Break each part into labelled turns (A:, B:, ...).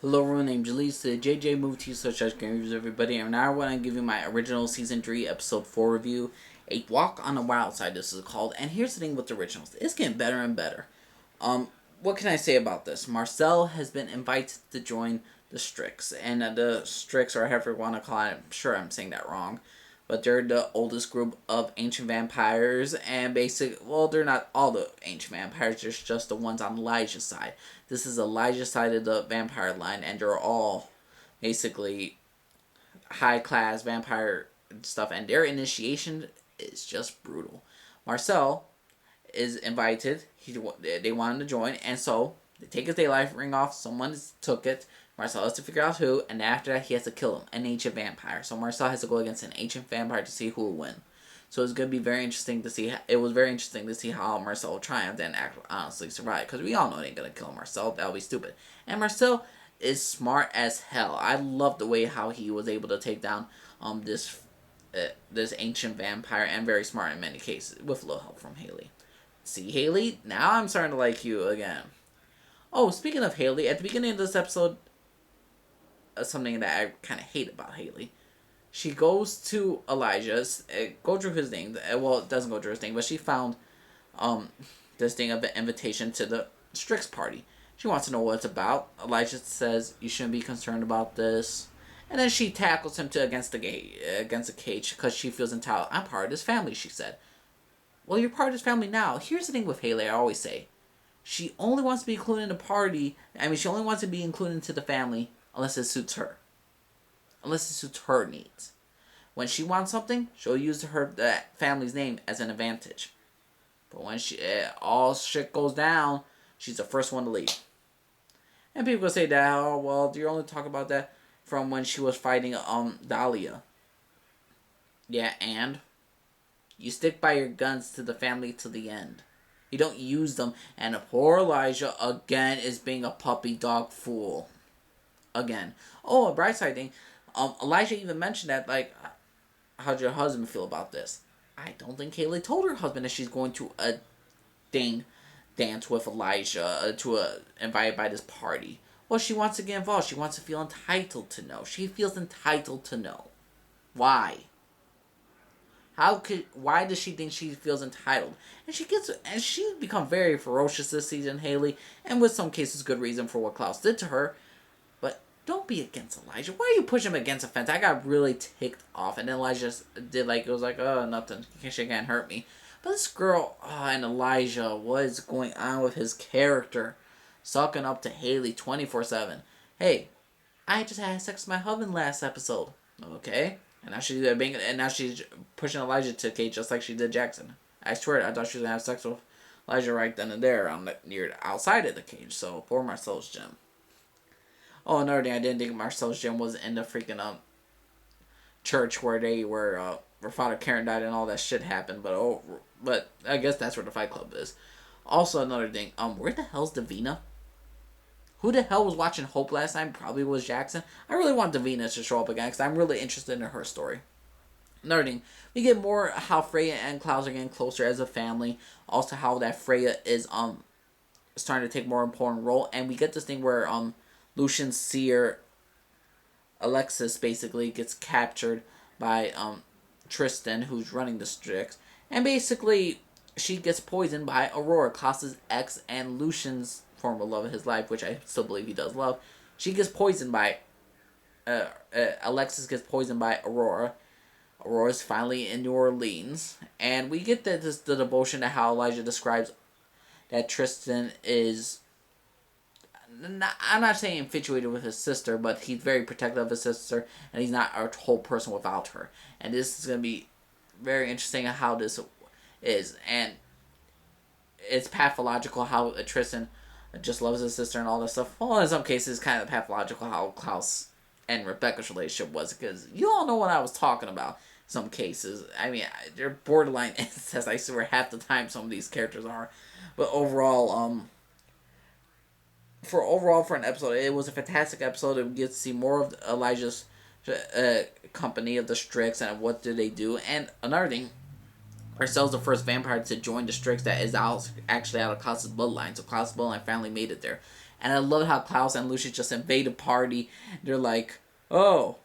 A: Hello everyone, I'm Jalise, the JJ Movie TV Such as Game Reviews everybody, and now I want to give you my original Season 3 Episode 4 review, A Walk on the Wild Side this is called, and here's the thing with the originals, it's getting better and better. What can I say about this? Marcel has been invited to join the Strix, and the Strix, or however you want to call it, I'm sure I'm saying that wrong, but they're the oldest group of ancient vampires, and they're not all the ancient vampires, there's just the ones on Elijah's side. This is Elijah's side of the vampire line, and they're all basically high class vampire stuff, and their initiation is just brutal. Marcel is invited. They want him to join, and so they take his day life ring off. Someone took it. Marcel has to figure out who, and after that, he has to kill him, an ancient vampire. So Marcel has to go against an ancient vampire to see who will win. So it's going to be very interesting to see. It was very interesting to see how Marcel triumphed and honestly survived. Because we all know they ain't going to kill Marcel. That would be stupid. And Marcel is smart as hell. I love the way how he was able to take down this ancient vampire, and very smart in many cases with a little help from Haley. See, Haley, now I'm starting to like you again. Oh, speaking of Haley, at the beginning of this episode, something that I kind of hate about Haley. She goes to Elijah's, go through his thing. Well, it doesn't go through his thing, but she found this thing of an invitation to the Strix party. She wants to know what it's about. Elijah says, you shouldn't be concerned about this. And then she tackles him against the cage because she feels entitled. I'm part of this family, she said. Well, you're part of this family now. Here's the thing with Haley, I always say. She only wants to be included in the party. She only wants to be included into the family unless it suits her. Unless it suits her needs. When she wants something, she'll use that family's name as an advantage. But when all shit goes down, she's the first one to leave. And people say that, oh, well, you only talk about that from when she was fighting Dahlia. Yeah, and you stick by your guns to the family to the end. You don't use them, and poor Elijah again is being a puppy dog fool. Again. Oh, a bright side thing. Elijah even mentioned that, like, how'd your husband feel about this? I don't think Haley told her husband that she's going to dance with Elijah invited by this party. Well, she wants to get involved. She wants to feel entitled to know. She feels entitled to know. Why? Why does she think she feels entitled? And she's become very ferocious this season, Haley, and with some cases good reason for what Klaus did to her. But don't be against Elijah. Why are you pushing him against a fence? I got really ticked off, and then Elijah did it was like, oh, nothing. She can't hurt me. But this girl, and Elijah, what is going on with his character? Sucking up to Haley 24/7. Hey, I just had sex with my husband last episode. Okay. And now she's pushing Elijah to the cage just like she did Jackson. I swear, I thought she was gonna have sex with Elijah right then and there, near outside of the cage. So poor Marcel's gym. Oh, another thing, I didn't think Marcel's gym was in the freaking church where Father Karen died and all that shit happened. But I guess that's where the Fight Club is. Also, another thing, where the hell's Davina? Who the hell was watching Hope last time? Probably was Jackson. I really want Davina to show up again because I'm really interested in her story. Another thing, we get more how Freya and Klaus are getting closer as a family. Also, how that Freya is starting to take more important role, and we get this thing where Lucian's seer Alexis basically gets captured by Tristan, who's running the Strix, and basically she gets poisoned by Aurora, Klaus's ex and Lucian's former love of his life, which I still believe he does love. She gets poisoned by Alexis gets poisoned by Aurora. Aurora's finally in New Orleans, and we get the devotion to how Elijah describes that Tristan is. I'm not saying infatuated with his sister, but he's very protective of his sister, and he's not a whole person without her. And this is going to be very interesting how this is, and it's pathological how Tristan just loves his sister and all this stuff. Well, in some cases, it's kind of pathological how Klaus and Rebecca's relationship was, because you all know what I was talking about. Some cases, they're borderline incest. I swear, half the time some of these characters are, but overall, for an episode, it was a fantastic episode. We get to see more of Elijah's company of the Strix and what do they do. And another thing, Marcel's the first vampire to join the Strix that is actually out of Klaus's bloodline. So Klaus's bloodline family made it there. And I love how Klaus and Lucius just invade a party. They're like, oh,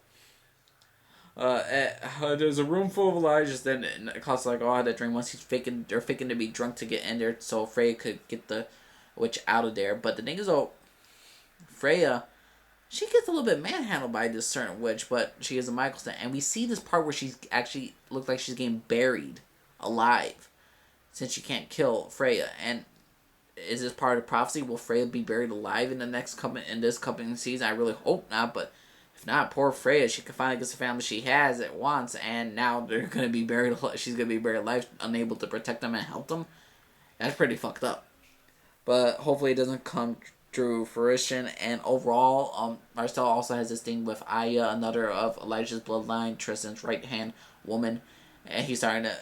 A: there's a room full of Elijahs. Then Klaus is like, oh, I had that dream once. They're faking to be drunk to get in there so Freya could get the witch out of there. But the thing is, though, Freya, she gets a little bit manhandled by this certain witch, but she is a Mikaelson. And we see this part where she's actually looks like she's getting buried alive since she can't kill Freya. And is this part of prophecy? Will Freya be buried alive in this coming season? I really hope not, but if not, poor Freya, she could finally get the family she has at once, and now they're gonna be buried. She's gonna be buried alive, unable to protect them and help them. That's pretty fucked up. But hopefully, it doesn't come true fruition. And overall, Marcel also has this thing with Aya, another of Elijah's bloodline, Tristan's right hand woman, and he's starting to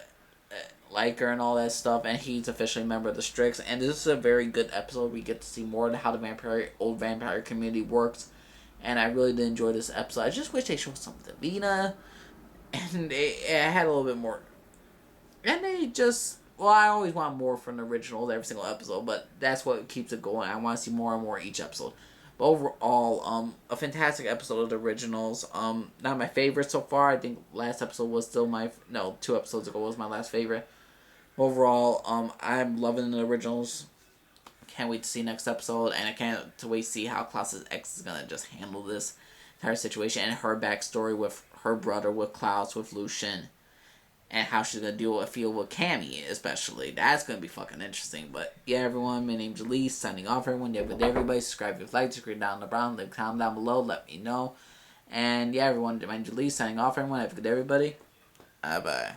A: like her and all that stuff, and he's officially a member of the Strix. And this is a very good episode. We get to see more of how the old vampire community works, and I really did enjoy this episode. I just wish they showed some of Lena, and it had a little bit more. And they just, well, I always want more from the originals every single episode, but that's what keeps it going. I want to see more and more each episode. But overall, a fantastic episode of the originals. Not my favorite so far. I think last episode was still 2 episodes ago was my last favorite. Overall, I'm loving the originals. Can't wait to see next episode, and I can't wait to see how Klaus's ex is gonna just handle this entire situation and her backstory with her brother, with Klaus, with Lucian, and how she's gonna feel with Cammy, especially. That's gonna be fucking interesting. But yeah, everyone, my name's Elise, signing off. Everyone, you have a good day, everybody. Subscribe if you like, subscribe down the brown, leave a comment down below, let me know. And yeah, everyone, my name's Elise, signing off. Everyone, have a good day, everybody. Bye bye.